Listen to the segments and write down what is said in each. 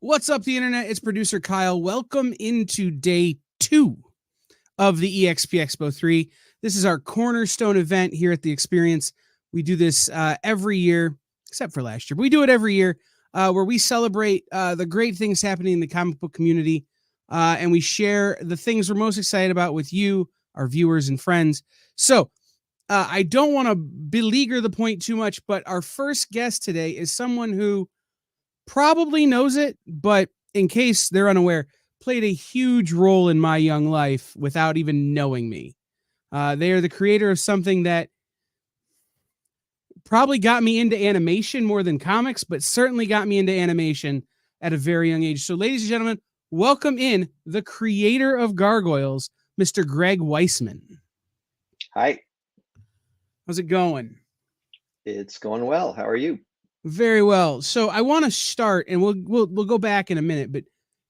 What's up, the internet? It's producer Kyle. Welcome into day 2 of the EXP Expo 3. This is our cornerstone event here at the Experience. We do this every year, except for last year, but we do it every year where we celebrate the great things happening in the comic book community, and we share the things we're most excited about with you, our viewers and friends. So I don't want to beleaguer the point too much, but our first guest today is someone who probably knows it, but in case they're unaware, played a huge role in my young life without even knowing me. They are the creator of something that probably got me into animation more than comics, but certainly got me into animation at a very young age. So, ladies and gentlemen, welcome in the creator of Gargoyles, Mr. Greg Weisman. Hi. How's it going? It's going well. How are you? Very well. So I want to start, and we'll go back in a minute, but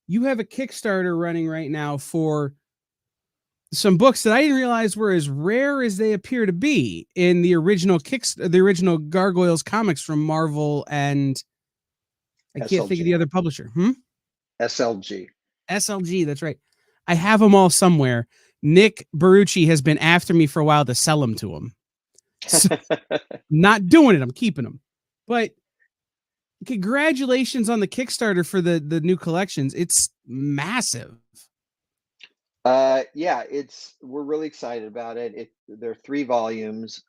you have a Kickstarter running right now for some books that I didn't realize were as rare as they appear to be in the original Gargoyles comics from Marvel, and I can't think of the other publisher. SLG. SLG, that's right. I have them all somewhere. Nick Barucci has been after me for a while to sell them to him. So, not doing it. I'm keeping them. But congratulations on the Kickstarter for the new collections. It's massive. Yeah, we're really excited about it. There are 3 volumes,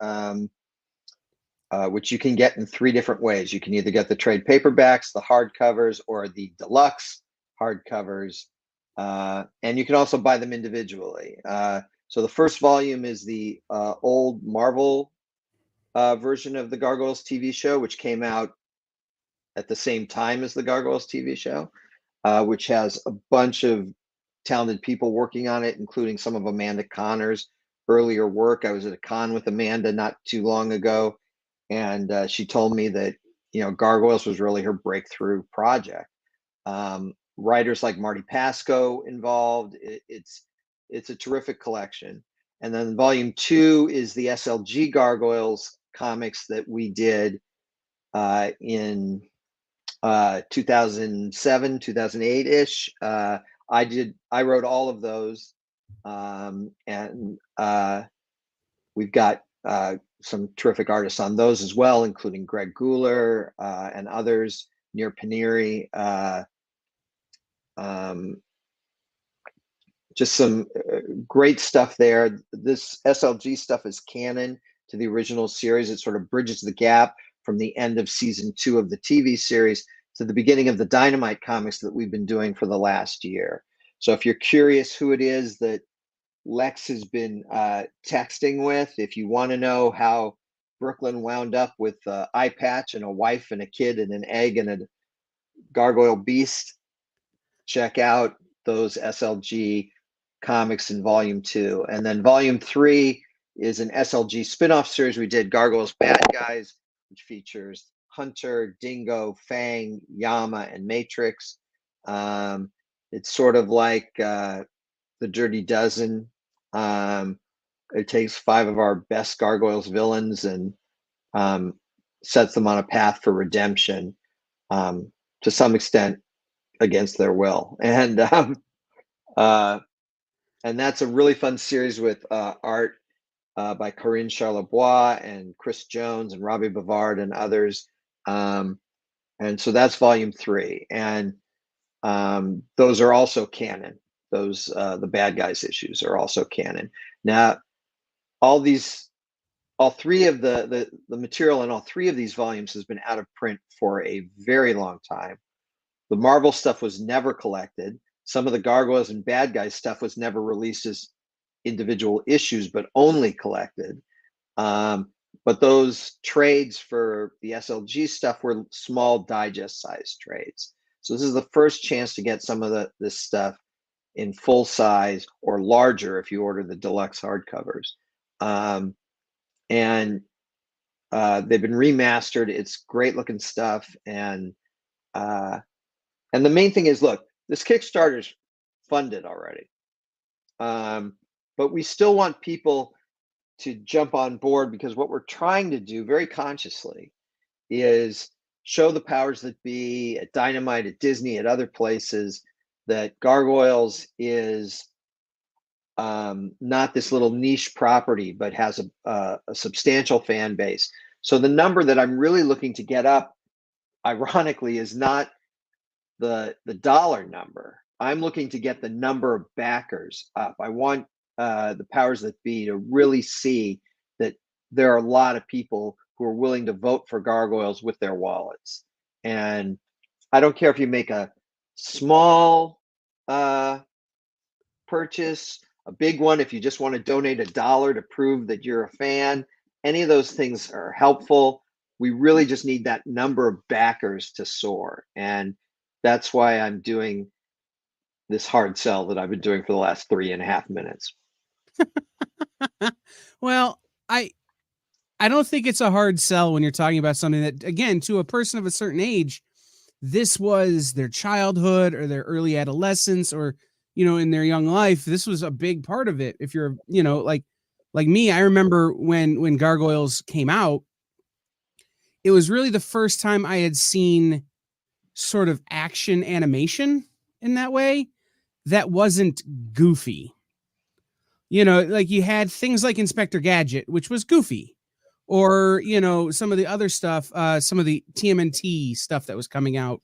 which you can get in 3 different ways. You can either get the trade paperbacks, the hardcovers, or the deluxe hardcovers, and you can also buy them individually. So the first volume is the old Marvel version of the Gargoyles TV show, which came out at the same time as the Gargoyles TV show, which has a bunch of talented people working on it, including some of Amanda Connor's earlier work. I was at a con with Amanda not too long ago, and she told me that Gargoyles was really her breakthrough project. Writers like Marty Pasco involved. It's a terrific collection. And then volume 2 is the SLG Gargoyles comics that we did in 2007, 2008-ish. I wrote all of those, and we've got some terrific artists on those as well, including Greg Guler and others, Nir Paneri. Just some great stuff there. This SLG stuff is canon to the original series. It sort of bridges the gap from the end of season 2 of the TV series to the beginning of the Dynamite comics that we've been doing for the last year. So if you're curious who it is that Lex has been texting with, if you want to know how Brooklyn wound up with an eye patch and a wife and a kid and an egg and a gargoyle beast, check out those SLG comics in volume 2. And then volume 3 is an SLG spin-off series we did, Gargoyles Bad Guys, which features Hunter, Dingo, Fang, Yama, and Matrix. It's sort of like the Dirty Dozen. It takes 5 of our best Gargoyles villains and sets them on a path for redemption, to some extent against their will. And that's a really fun series with art by Corinne Charlebois and Chris Jones and Robbie Bavard and others. And so that's volume 3. And those are also canon. Those the Bad Guys issues are also canon. Now, all 3 of the material in all 3 of these volumes has been out of print for a very long time. The Marvel stuff was never collected. Some of the Gargoyles and Bad Guys stuff was never released as individual issues, but only collected. But those trades for the SLG stuff were small digest-sized trades. So this is the first chance to get some of this stuff in full size or larger if you order the deluxe hardcovers. And they've been remastered. It's great looking stuff. And the main thing is, look, this Kickstarter's funded already. But we still want people to jump on board, because what we're trying to do very consciously is show the powers that be at Dynamite, at Disney, at other places, that Gargoyles is not this little niche property, but has a substantial fan base. So the number that I'm really looking to get up, ironically, is not the dollar number. I'm looking to get the number of backers up. I want the powers that be to really see that there are a lot of people who are willing to vote for Gargoyles with their wallets. And I don't care if you make a small purchase, a big one, if you just want to donate $1 to prove that you're a fan. Any of those things are helpful. We really just need that number of backers to soar. And that's why I'm doing this hard sell that I've been doing for the last 3.5 minutes. Well, I don't think it's a hard sell when you're talking about something that, again, to a person of a certain age, this was their childhood or their early adolescence, or, you know, in their young life. This was a big part of it. If you're, you know, like me, I remember when Gargoyles came out, it was really the first time I had seen sort of action animation in that way that wasn't goofy. You know, like you had things like Inspector Gadget, which was goofy, or, you know, some of the other stuff, some of the TMNT stuff that was coming out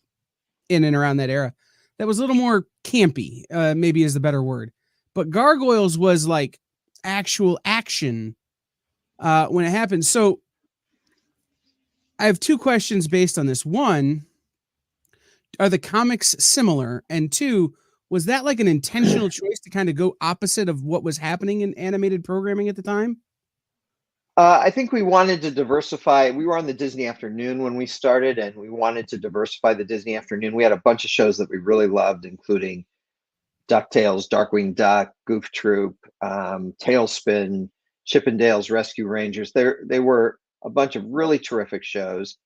in and around that era that was a little more campy, maybe is the better word. But Gargoyles was like actual action when it happened. So I have two questions based on this. One, are the comics similar? And two, was that like an intentional choice to kind of go opposite of what was happening in animated programming at the time? I think we wanted to diversify. We were on the Disney Afternoon when we started, and we wanted to diversify the Disney Afternoon. We had a bunch of shows that we really loved, including DuckTales, Darkwing Duck, Goof Troop, Tailspin, Chippendales Rescue Rangers. They were a bunch of really terrific shows.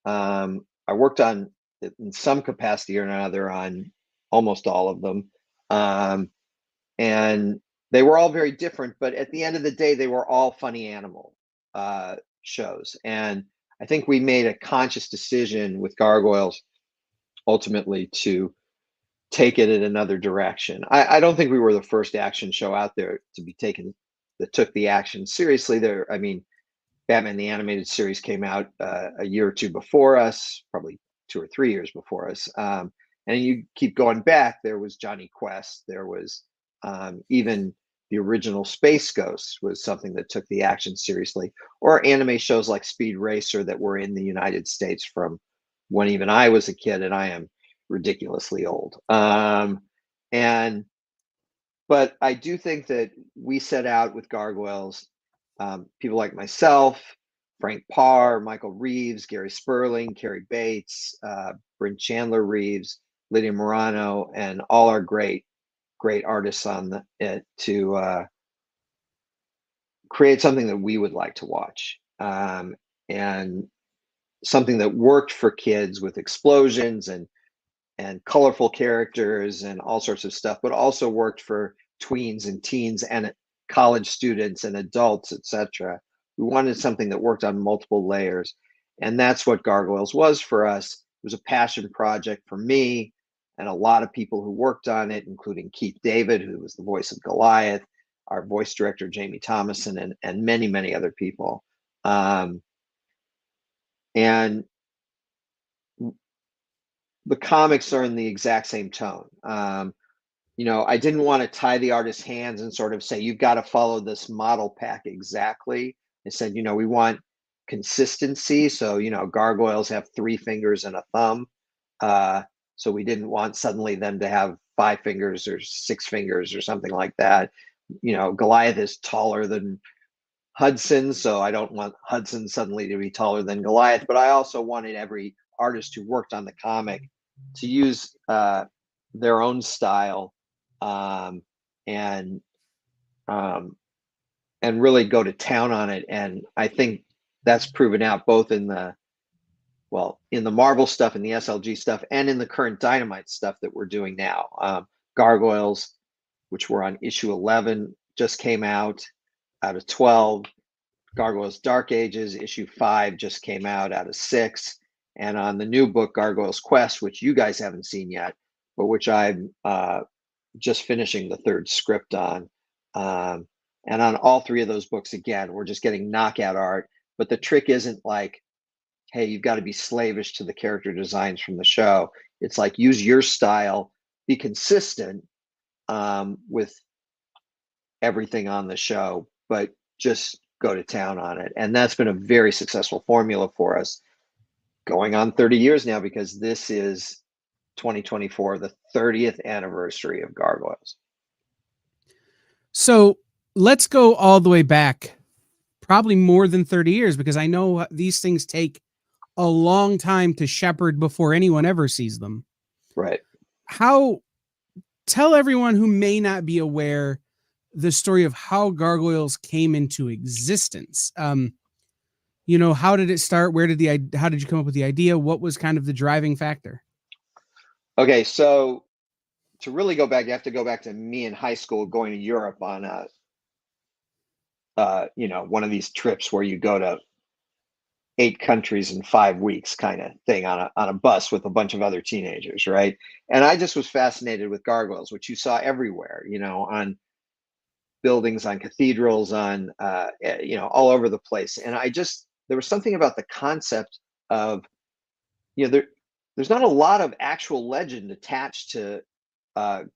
I worked on, in some capacity or another, on almost all of them. And they were all very different, but at the end of the day, they were all funny animal shows. And I think we made a conscious decision with Gargoyles ultimately to take it in another direction. I don't think we were the first action show out there to be taken that took the action seriously. There, I mean, Batman the Animated Series came out a year or two before us, probably 2 or 3 years before us. And you keep going back, there was Johnny Quest, there was even the original Space Ghost was something that took the action seriously, or anime shows like Speed Racer that were in the United States from when even I was a kid, and I am ridiculously old. And but I do think that we set out with Gargoyles, people like myself, Frank Parr, Michael Reeves, Gary Sperling, Carrie Bates, Bryn Chandler Reeves, Lydia Morano, and all our great artists on it to create something that we would like to watch, and something that worked for kids with explosions and colorful characters and all sorts of stuff, but also worked for tweens and teens and college students and adults, etc. We wanted something that worked on multiple layers, and that's what Gargoyles was for us. It was a passion project for me and a lot of people who worked on it, including Keith David, who was the voice of Goliath, our voice director Jamie Thomason, and many other people. And the comics are in the exact same tone. You know, I didn't want to tie the artist's hands and sort of say, you've got to follow this model pack exactly. I said, you know, we want consistency. So, you know, Gargoyles have 3 fingers and a thumb. So we didn't want suddenly them to have 5 fingers or 6 fingers or something like that. You know, Goliath is taller than Hudson, so I don't want Hudson suddenly to be taller than Goliath, but I also wanted every artist who worked on the comic to use their own style, and really go to town on it. And I think that's proven out both in the Marvel stuff and the SLG stuff, and in the current Dynamite stuff that we're doing now. Gargoyles, which we're on issue 11, just came out of 12. Gargoyles Dark Ages issue 5 just came out of 6, And on the new book, Gargoyles Quest, which you guys haven't seen yet, but which I'm just finishing the third script on. And on all three of those books, again, we're just getting knockout art. But the trick isn't like, hey, you've got to be slavish to the character designs from the show. It's like, use your style, be consistent with everything on the show, but just go to town on it. And that's been a very successful formula for us going on 30 years now, because this is 2024, the 30th anniversary of Gargoyles. So let's go all the way back, probably more than 30 years, because I know these things take a long time to shepherd before anyone ever sees them. Right. Tell everyone who may not be aware the story of how Gargoyles came into existence. How did it start? How did you come up with the idea? What was kind of the driving factor? Okay, so to really go back, you have to go back to me in high school going to Europe on one of these trips where you go to 8 countries in 5 weeks kind of thing on a bus with a bunch of other teenagers, right? And I just was fascinated with gargoyles, which you saw everywhere, on buildings, on cathedrals, on all over the place. And there was something about the concept of, there's not a lot of actual legend attached to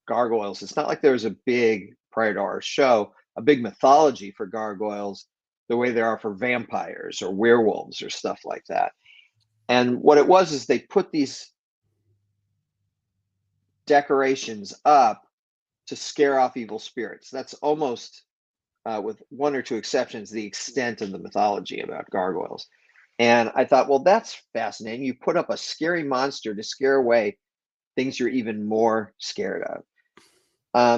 gargoyles. It's not like there's a big, prior to our show, a big mythology for gargoyles the way there are for vampires or werewolves or stuff like that. And what it was is they put these decorations up to scare off evil spirits. That's almost, with 1 or 2 exceptions, the extent of the mythology about gargoyles. And I thought, well, that's fascinating. You put up a scary monster to scare away things you're even more scared of.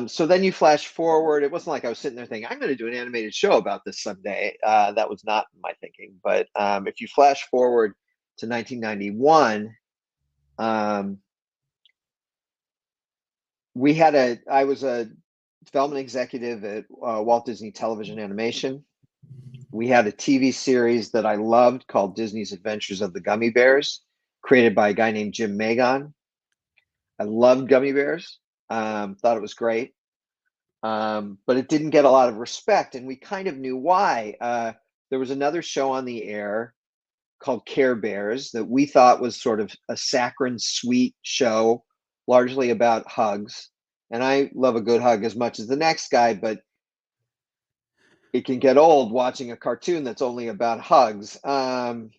So then you flash forward. It wasn't like I was sitting there thinking, I'm going to do an animated show about this someday. That was not my thinking. But if you flash forward to 1991, I was a development executive at Walt Disney Television Animation. We had a TV series that I loved called Disney's Adventures of the Gummy Bears, created by a guy named Jim Magon. I loved Gummy Bears. Thought it was great. But it didn't get a lot of respect, and we kind of knew why. There was another show on the air called Care Bears that we thought was sort of a saccharine, sweet show, largely about hugs. And I love a good hug as much as the next guy, but it can get old watching a cartoon that's only about hugs. And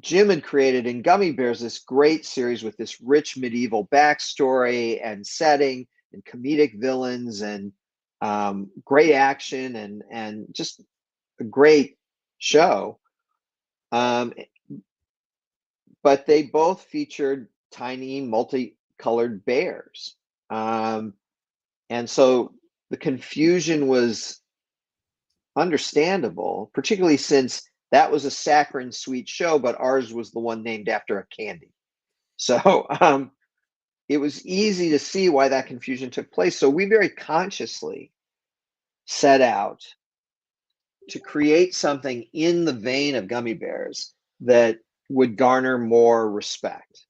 Jim had created in Gummy Bears this great series with this rich medieval backstory and setting and comedic villains and great action and just a great show. But they both featured tiny multicolored bears. And so the confusion was understandable, particularly since that was a saccharine sweet show, but ours was the one named after a candy. So it was easy to see why that confusion took place. So we very consciously set out to create something in the vein of Gummy Bears that would garner more respect.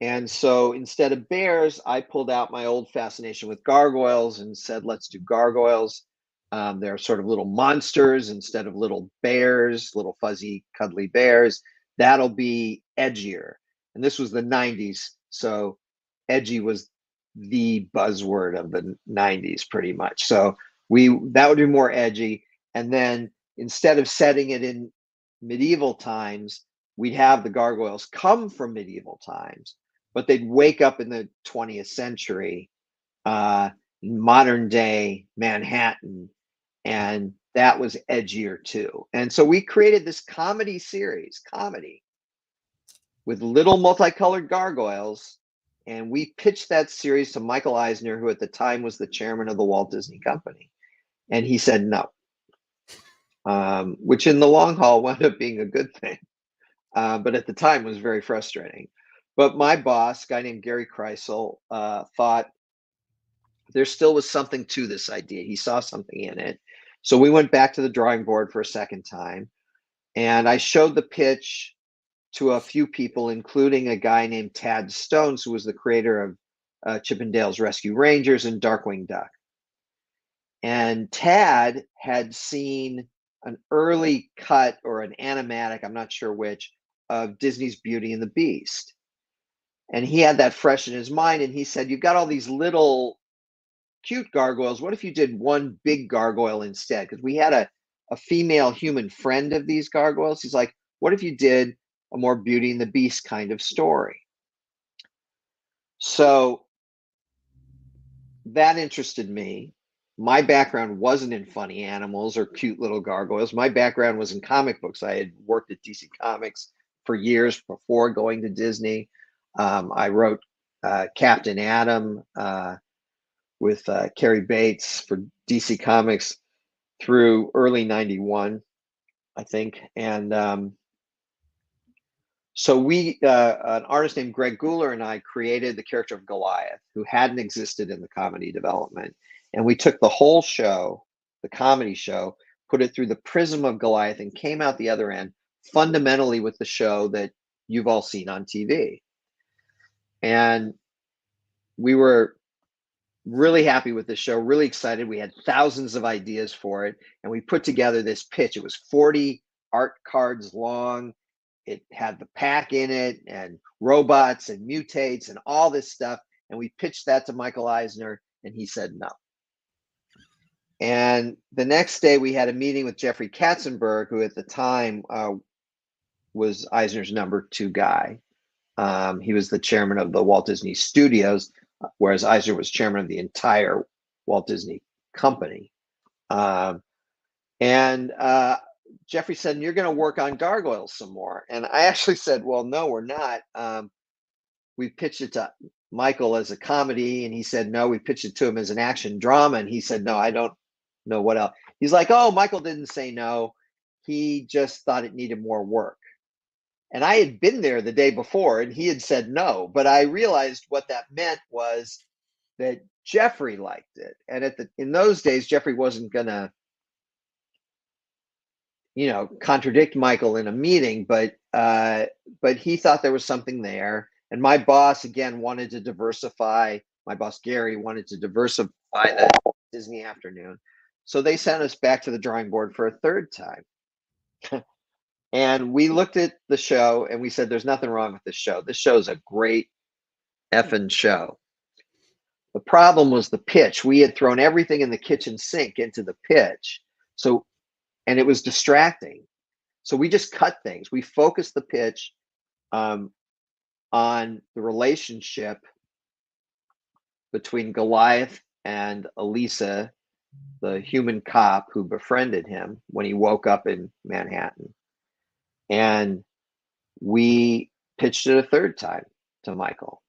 And so instead of bears, I pulled out my old fascination with gargoyles and said, let's do gargoyles. They're sort of little monsters instead of little bears, little fuzzy, cuddly bears. That'll be edgier. And this was the 90s. So edgy was the buzzword of the 90s pretty much. So that would be more edgy. And then instead of setting it in medieval times, we'd have the gargoyles come from medieval times, but they'd wake up in the 20th century, modern day Manhattan, and that was edgier too. And so we created this comedy series, with little multicolored gargoyles, and we pitched that series to Michael Eisner, who at the time was the chairman of the Walt Disney Company, and he said no, which in the long haul wound up being a good thing, but at the time was very frustrating. But my boss, a guy named Gary Kreisel, thought there still was something to this idea. He saw something in it. So we went back to the drawing board for a second time. And I showed the pitch to a few people, including a guy named Tad Stones, who was the creator of Chippendale's Rescue Rangers and Darkwing Duck. And Tad had seen an early cut or an animatic, I'm not sure which, of Disney's Beauty and the Beast. And he had that fresh in his mind. And he said, you've got all these little cute gargoyles. What if you did one big gargoyle instead? Because we had a female human friend of these gargoyles. He's like, what if you did a more Beauty and the Beast kind of story? So that interested me. My background wasn't in funny animals or cute little gargoyles. My background was in comic books. I had worked at DC Comics for years before going to Disney. I wrote Captain Atom with Carrie Bates for DC Comics through early '91, I think. And so an artist named Greg Guler and I created the character of Goliath, who hadn't existed in the comedy development. And we took the whole show, the comedy show, put it through the prism of Goliath and came out the other end fundamentally with the show that you've all seen on TV. And we were really happy with the show, really excited. We had thousands of ideas for it. And we put together this pitch. It was 40 art cards long. It had the pack in it and robots and mutates and all this stuff. And we pitched that to Michael Eisner and he said no. And the next day we had a meeting with Jeffrey Katzenberg, who at the time was Eisner's number 2 guy. He was the chairman of the Walt Disney Studios, whereas Eisner was chairman of the entire Walt Disney Company. Jeffrey said, you're going to work on Gargoyles some more. And I actually said, well, no, we're not. We pitched it to Michael as a comedy. And he said, no, we pitched it to him as an action drama. And he said, no, I don't know what else. He's like, oh, Michael didn't say no. He just thought it needed more work. And I had been there the day before and he had said no. But I realized what that meant was that Jeffrey liked it. And in those days, Jeffrey wasn't going to contradict Michael in a meeting, but he thought there was something there. And my boss, again, wanted to diversify. My boss, Gary, wanted to diversify the Disney afternoon. So they sent us back to the drawing board for a third time. And we looked at the show and we said, there's nothing wrong with this show. This show is a great effing show. The problem was the pitch. We had thrown everything in the kitchen sink into the pitch. And it was distracting. So we just cut things. We focused the pitch on the relationship between Goliath and Elisa, the human cop who befriended him when he woke up in Manhattan. And we pitched it a third time to Michael.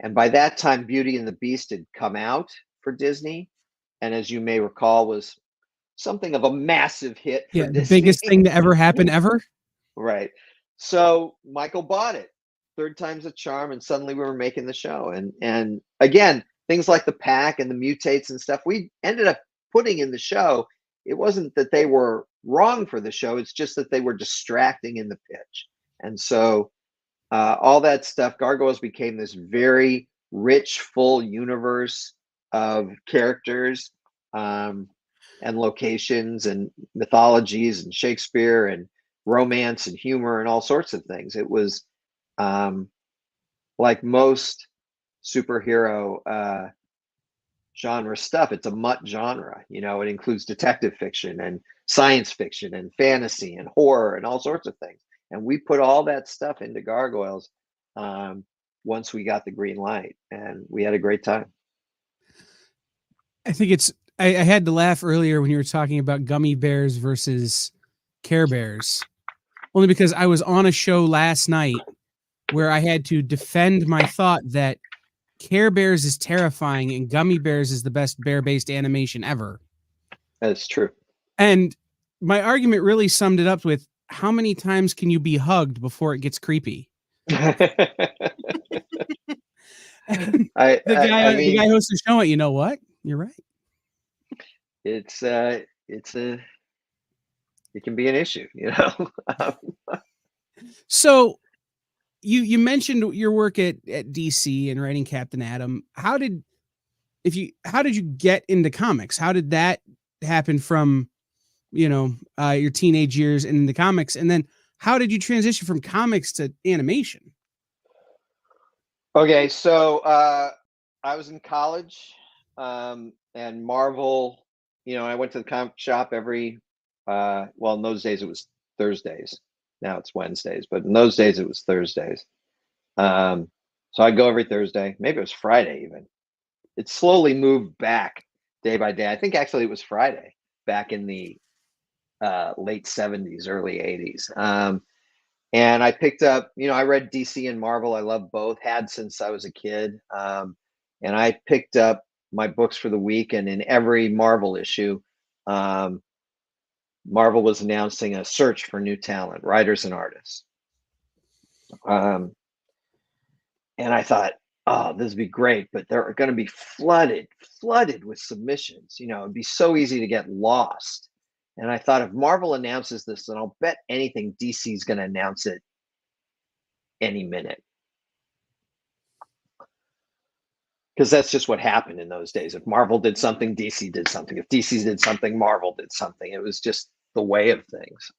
And by that time, Beauty and the Beast had come out for Disney. And as you may recall, was something of a massive hit for Disney. The biggest thing to ever happen ever. Right. So Michael bought it. Third time's a charm, and suddenly we were making the show. And again, things like the pack and the mutates and stuff we ended up putting in the show. It wasn't that they were wrong for the show. It's just that they were distracting in the pitch. And so all that stuff, Gargoyles became this very rich, full universe of characters and locations and mythologies and Shakespeare and romance and humor and all sorts of things. It was like most superhero genre stuff. It's a mutt genre. It includes detective fiction and science fiction and fantasy and horror and all sorts of things. And we put all that stuff into Gargoyles once we got the green light, and we had a great time. I think I had to laugh earlier when you were talking about gummy bears versus Care Bears, only because I was on a show last night where I had to defend my thought that Care Bears is terrifying and Gummy Bears is the best bear-based animation ever. That's true. And my argument really summed it up with, how many times can you be hugged before it gets creepy? The guy hosts the show, you know what? You're right. It's a it can be an issue, you know. So you mentioned your work at DC and writing Captain Atom. How did you get into comics? How did that happen from, your teenage years and into comics? And then how did you transition from comics to animation? Okay, so I was in college, and Marvel, I went to the comic shop every, well, in those days it was Thursdays. Now it's Wednesdays, but in those days it was Thursdays. So I'd go every Thursday. Maybe it was Friday even. It slowly moved back day by day. I think actually it was Friday back in the late 70s, early 80s. And I picked up, I read DC and Marvel. I love both, had since I was a kid. And I picked up my books for the week, and in every Marvel issue, Marvel was announcing a search for new talent, writers and artists. And I thought, oh, this would be great, but they're going to be flooded with submissions. It'd be so easy to get lost. And I thought, if Marvel announces this, then I'll bet anything DC is going to announce it any minute. Because that's just what happened in those days. If Marvel did something, DC did something. If DC did something, Marvel did something. It was just the way of things.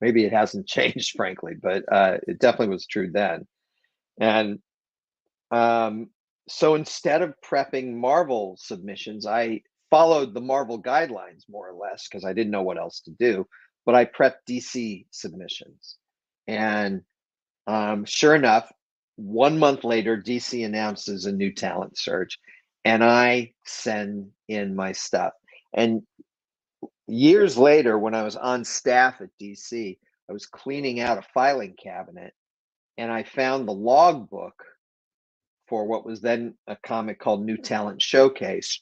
Maybe it hasn't changed, frankly, but it definitely was true then. And so instead of prepping Marvel submissions, I followed the Marvel guidelines more or less because I didn't know what else to do. But I prepped DC submissions. And sure enough, 1 month later, DC announces a new talent search, and I send in my stuff. And years later, when I was on staff at DC, I was cleaning out a filing cabinet, and I found the logbook for what was then a comic called New Talent Showcase,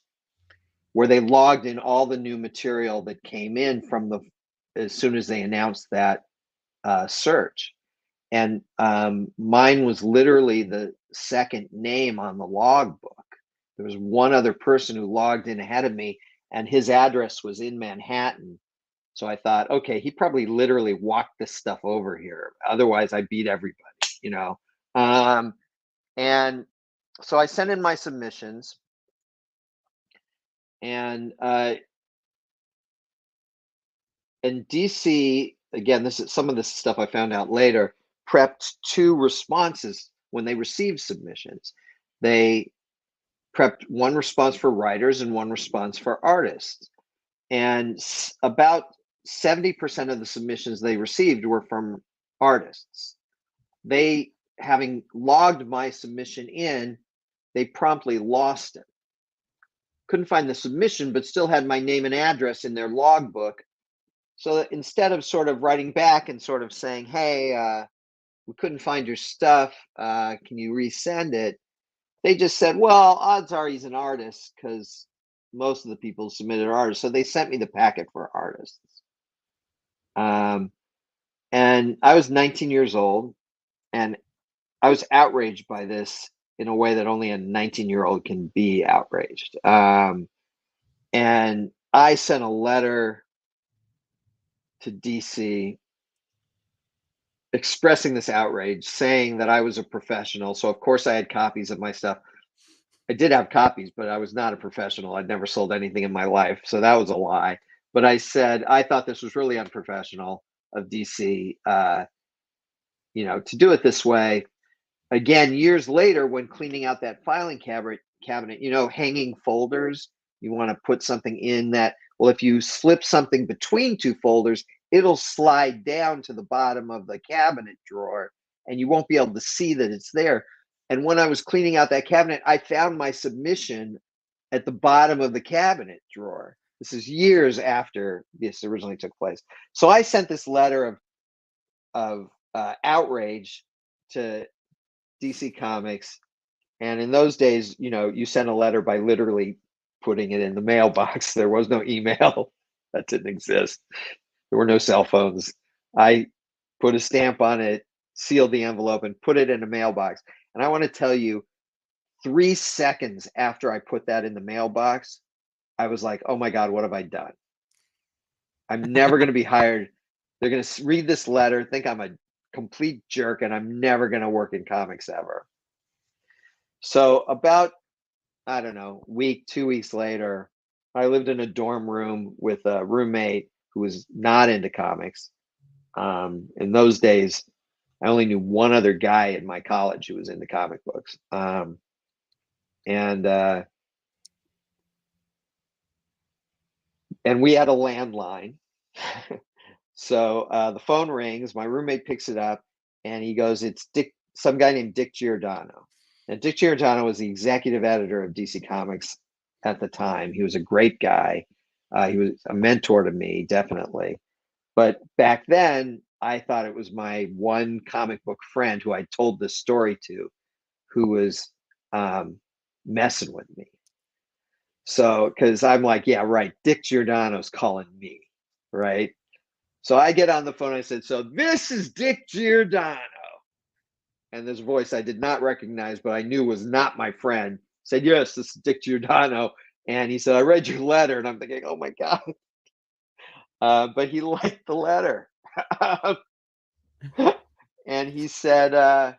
where they logged in all the new material that came in from as soon as they announced that search. And mine was literally the second name on the logbook. There was one other person who logged in ahead of me, and his address was in Manhattan. So I thought, okay, he probably literally walked this stuff over here. Otherwise, I beat everybody, And so I sent in my submissions, and DC, again, this is some of this stuff I found out later, prepped 2 responses when they received submissions. They prepped 1 response for writers and 1 response for artists. And about 70% of the submissions they received were from artists. They, having logged my submission in, they promptly lost it. Couldn't find the submission, but still had my name and address in their logbook. So instead of sort of writing back and sort of saying, hey, we couldn't find your stuff, can you resend it? They just said, well, odds are he's an artist, because most of the people submitted are artists. So they sent me the packet for artists. And I was 19 years old, and I was outraged by this in a way that only a 19-year-old can be outraged. And I sent a letter to DC expressing this outrage, saying that I was a professional. So of course I had copies of my stuff. I did have copies, but I was not a professional. I'd never sold anything in my life. So that was a lie. But I said, I thought this was really unprofessional of DC, to do it this way. Again, years later, when cleaning out that filing cabinet, hanging folders, you want to put something in that. Well, if you slip something between 2 folders, it'll slide down to the bottom of the cabinet drawer, and you won't be able to see that it's there. And when I was cleaning out that cabinet, I found my submission at the bottom of the cabinet drawer. This is years after this originally took place. So I sent this letter of outrage to DC Comics. And in those days, you sent a letter by literally putting it in the mailbox. There was no email. That didn't exist. There were no cell phones. I put a stamp on it, sealed the envelope, and put it in a mailbox. And I want to tell you, 3 seconds after I put that in the mailbox, I was like, oh my God, what have I done? I'm never going to be hired. They're going to read this letter, think I'm a complete jerk, and I'm never going to work in comics ever. So about, I don't know, week, 2 weeks later, I lived in a dorm room with a roommate who was not into comics. In those days, I only knew one other guy in my college who was into comic books. And we had a landline. So the phone rings, my roommate picks it up, and he goes, it's Dick, some guy named Dick Giordano. And Dick Giordano was the executive editor of DC Comics at the time. He was a great guy. He was a mentor to me, definitely. But back then, I thought it was my one comic book friend who I told this story to, who was messing with me. So, because I'm like, yeah, right, Dick Giordano's calling me, right? So I get on the phone. I said, so this is Dick Giordano. And this voice I did not recognize, but I knew was not my friend, said, yes, this is Dick Giordano. And he said, I read your letter. And I'm thinking, oh my God. But he liked the letter. And he said, are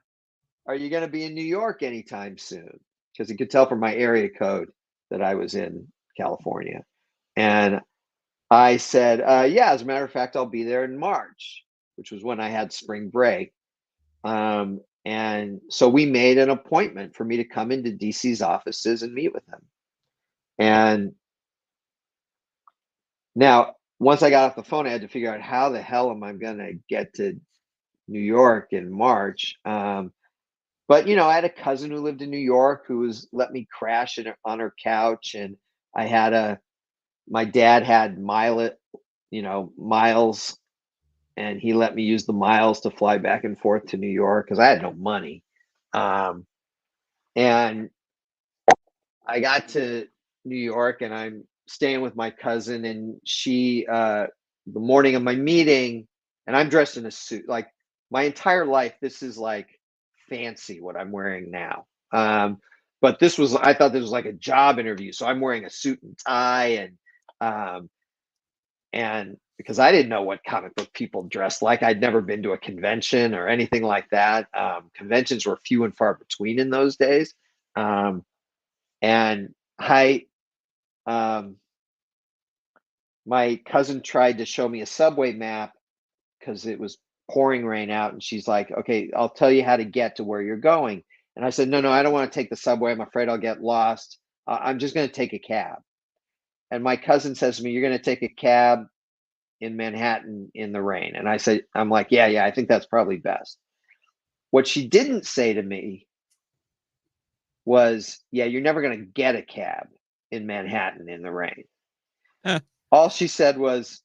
you going to be in New York anytime soon? Because he could tell from my area code that I was in California. And I said, yeah, as a matter of fact, I'll be there in March, which was when I had spring break. And so we made an appointment for me to come into DC's offices and meet with him. And now, once I got off the phone, I had to figure out how the hell am I going to get to New York in March. But you know, I had a cousin who lived in New York who was let me crash on her couch, and I had my dad had miles, and he let me use the miles to fly back and forth to New York because I had no money. And I got to New York, and I'm staying with my cousin, and she, the morning of my meeting, and I'm dressed in a suit. Like my entire life, this is like fancy what I'm wearing now. But I thought this was like a job interview. So I'm wearing a suit and tie, and because I didn't know what comic book people dressed like, I'd never been to a convention or anything like that. Conventions were few and far between in those days. And my cousin tried to show me a subway map because it was pouring rain out, and she's like, okay, I'll tell you how to get to where you're going. And I said, no, I don't want to take the subway. I'm afraid I'll get lost. I'm just going to take a cab. And my cousin says to me, you're going to take a cab in Manhattan in the rain? And I said, I'm like, yeah, I think that's probably best. What she didn't say to me was, yeah, you're never going to get a cab in Manhattan in the rain. All she said was,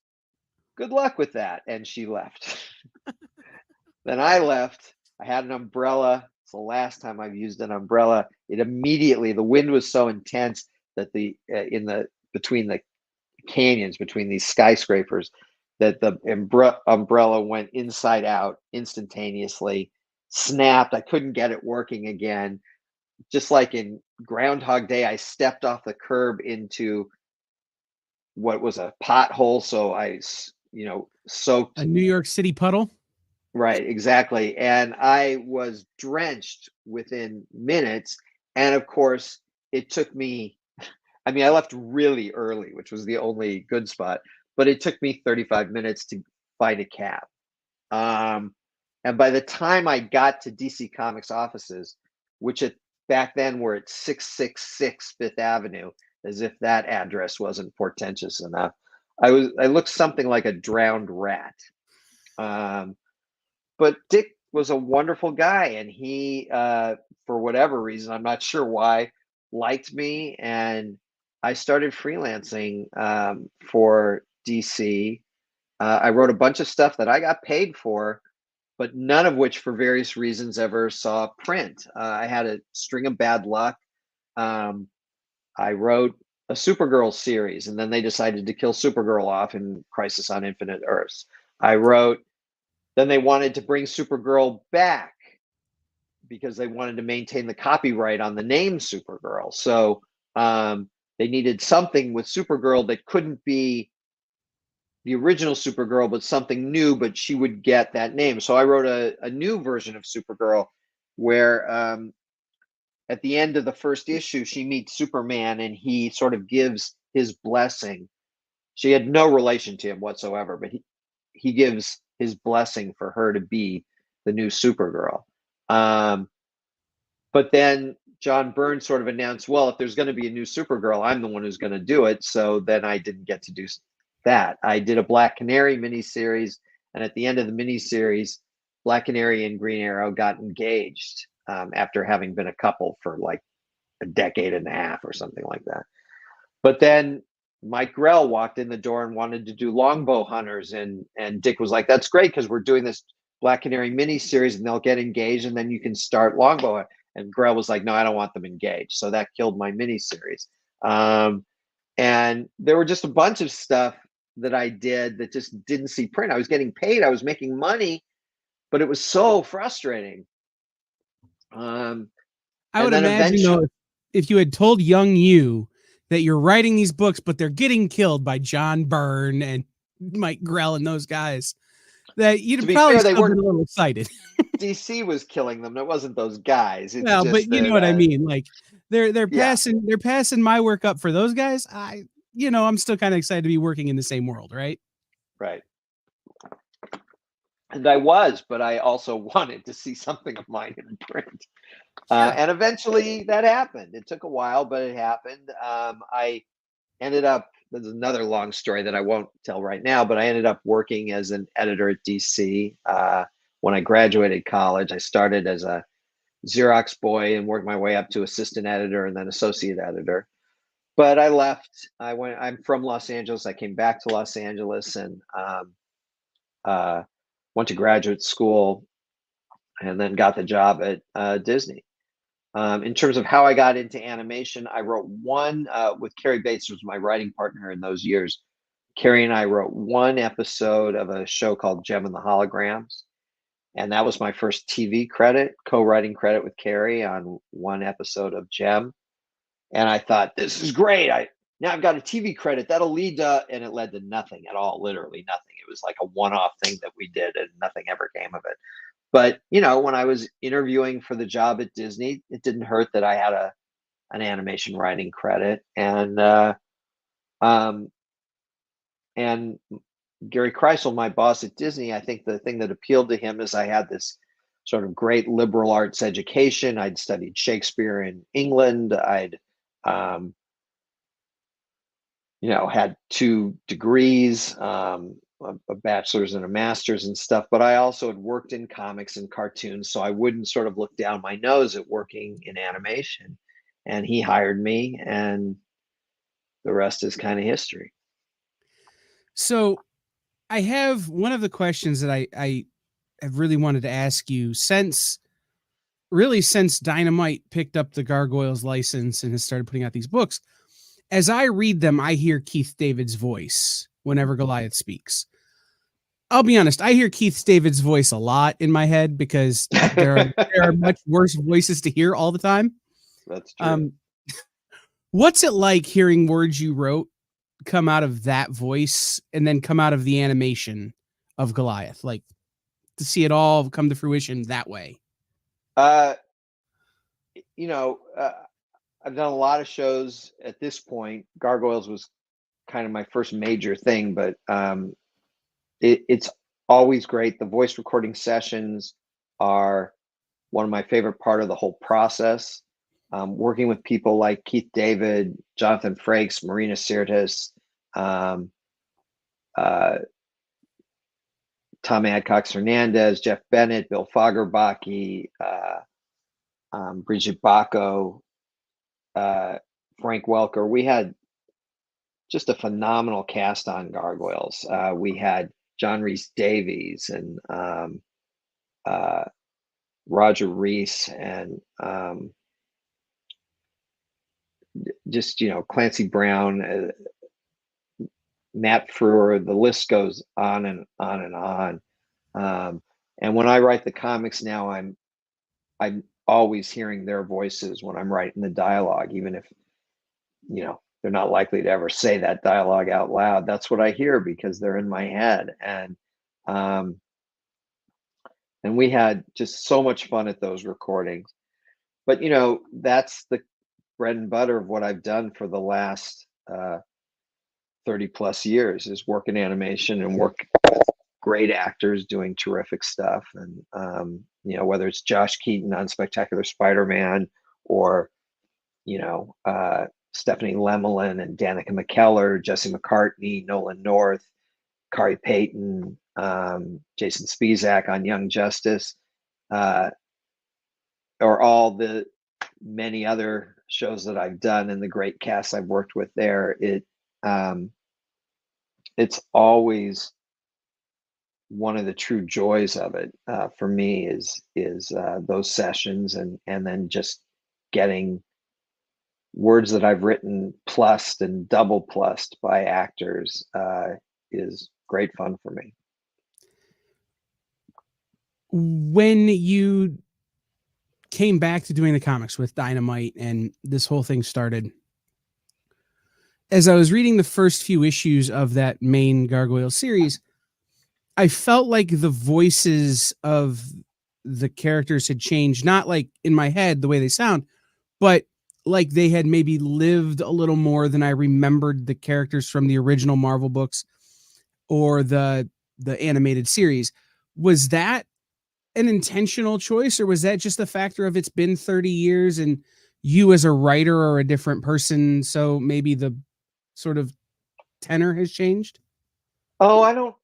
good luck with that. And she left. Then I left. I had an umbrella. It's the last time I've used an umbrella. It immediately, the wind was so intense that between the canyons, between these skyscrapers, that the umbrella went inside out instantaneously, snapped. I couldn't get it working again. Just like in Groundhog Day, I stepped off the curb into what was a pothole. So I, soaked. A New York City puddle. Right, exactly. And I was drenched within minutes. And of course, it took me, I left really early, which was the only good spot, but it took me 35 minutes to find a cab. And by the time I got to DC Comics offices, which back then were at 666 Fifth Avenue, as if that address wasn't portentous enough, I looked something like a drowned rat. But Dick was a wonderful guy, and he, for whatever reason, I'm not sure why, liked me, and I started freelancing for DC. I wrote a bunch of stuff that I got paid for, but none of which, for various reasons, ever saw print. I had a string of bad luck. I wrote a Supergirl series, and then they decided to kill Supergirl off in Crisis on Infinite Earths. Then they wanted to bring Supergirl back because they wanted to maintain the copyright on the name Supergirl. So they needed something with Supergirl that couldn't be the original Supergirl, but something new, but she would get that name. So I wrote a new version of Supergirl where at the end of the first issue, she meets Superman and he sort of gives his blessing. She had no relation to him whatsoever, but he gives his blessing for her to be the new Supergirl. But then John Byrne sort of announced, well, if there's going to be a new Supergirl, I'm the one who's going to do it. So then I didn't get to do that. I did a Black Canary miniseries, and at the end of the miniseries, Black Canary and Green Arrow got engaged after having been a couple for like a decade and a half or something like that. But then Mike Grell walked in the door and wanted to do Longbow Hunters, and Dick was like, "That's great because we're doing this Black Canary miniseries, and they'll get engaged, and then you can start Longbow." And Grell was like, "No, I don't want them engaged." So that killed my miniseries. And there were just a bunch of stuff that I did that just didn't see print. I was getting paid, I was making money, but it was so frustrating. I would imagine though, if you had told young you that you're writing these books, but they're getting killed by John Byrne and Mike Grell and those guys, that you'd probably still been a little excited. DC was killing them. It wasn't those guys. It's well, just but you know what I mean. Like they're passing my work up for those guys. I'm still kind of excited to be working in the same world, right? Right. And I was, but I also wanted to see something of mine in print. And eventually that happened. It took a while, but it happened. I ended up, there's another long story that I won't tell right now, but I ended up working as an editor at DC. When I graduated college, I started as a Xerox boy and worked my way up to assistant editor and then associate editor. But I left. I'm from Los Angeles. I came back to Los Angeles and went to graduate school and then got the job at Disney. In terms of how I got into animation, I wrote one with Carrie Bates, who was my writing partner in those years. Carrie and I wrote one episode of a show called Gem and the Holograms. And that was my first TV credit, co-writing credit with Carrie on one episode of Gem. And I thought, this is great. Now I've got a TV credit that'll lead to, and it led to nothing at all, literally nothing. It was like a one-off thing that we did and nothing ever came of it. But, when I was interviewing for the job at Disney, it didn't hurt that I had an animation writing credit. And Gary Kreisel, my boss at Disney, I think the thing that appealed to him is I had this sort of great liberal arts education. I'd studied Shakespeare in England. I'd, had 2 degrees, a bachelor's and a master's and stuff, but I also had worked in comics and cartoons, so I wouldn't sort of look down my nose at working in animation. And he hired me, and the rest is kind of history. So I have one of the questions that I have really wanted to ask you since Dynamite picked up the Gargoyles license and has started putting out these books. As I read them, I hear Keith David's voice whenever Goliath speaks. I'll be honest, I hear Keith David's voice a lot in my head because there are much worse voices to hear all the time. That's true. What's it like hearing words you wrote come out of that voice and then come out of the animation of Goliath? Like to see it all come to fruition that way? I've done a lot of shows at this point. Gargoyles was kind of my first major thing, but it's always great. The voice recording sessions are one of my favorite part of the whole process. Working with people like Keith David, Jonathan Frakes, Marina Sirtis, Tom Adcox Hernandez, Jeff Bennett, Bill Fagerbaki, Brigitte Bacco, Frank Welker. We had just a phenomenal cast on Gargoyles. We had John Rhys Davies and Roger Reese and just Clancy Brown, Matt Frewer. The list goes on and on and on. And when I write the comics now, I'm always hearing their voices when I'm writing the dialogue, even if they're not likely to ever say that dialogue out loud. That's what I hear because they're in my head. And we had just so much fun at those recordings. But that's the bread and butter of what I've done for the last 30 plus years, is work in animation and work with great actors doing terrific stuff. And whether it's Josh Keaton on Spectacular Spider-Man, or Stephanie Lemelin and Danica McKellar, Jesse McCartney, Nolan North, Kari Payton, Jason Spizak on Young Justice, or all the many other shows that I've done and the great cast I've worked with there. It's always one of the true joys of it for me is those sessions, and then just getting words that I've written plussed and double plussed by actors is great fun for me. When you came back to doing the comics with Dynamite and this whole thing started, as I was reading the first few issues of that main Gargoyle series, I felt like the voices of the characters had changed, not like in my head the way they sound, but like they had maybe lived a little more than I remembered the characters from the original Marvel books or the animated series. Was that an intentional choice, or was that just a factor of it's been 30 years and you as a writer are a different person, so maybe the sort of tenor has changed? Oh, I don't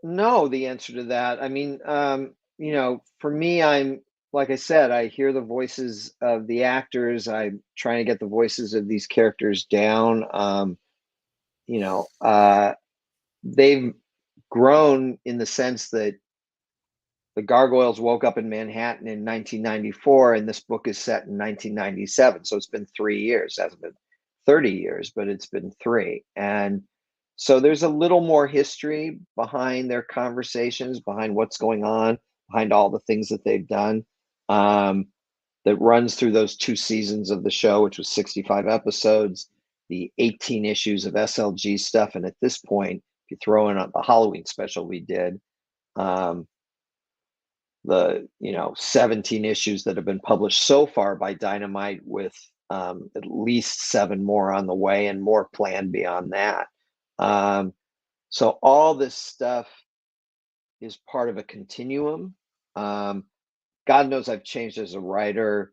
know the answer to that. I mean, for me, I'm like I said, I hear the voices of the actors. I'm trying to get the voices of these characters down. They've grown in the sense that the Gargoyles woke up in Manhattan in 1994, and this book is set in 1997. So it's been 3 years. It hasn't been 30 years, but it's been 3. And so there's a little more history behind their conversations, behind what's going on, behind all the things that they've done, that runs through those 2 seasons of the show, which was 65 episodes, the 18 issues of SLG stuff. And at this point, if you throw in the Halloween special we did, the 17 issues that have been published so far by Dynamite, with at least 7 more on the way and more planned beyond that. So all this stuff is part of a continuum. God knows I've changed as a writer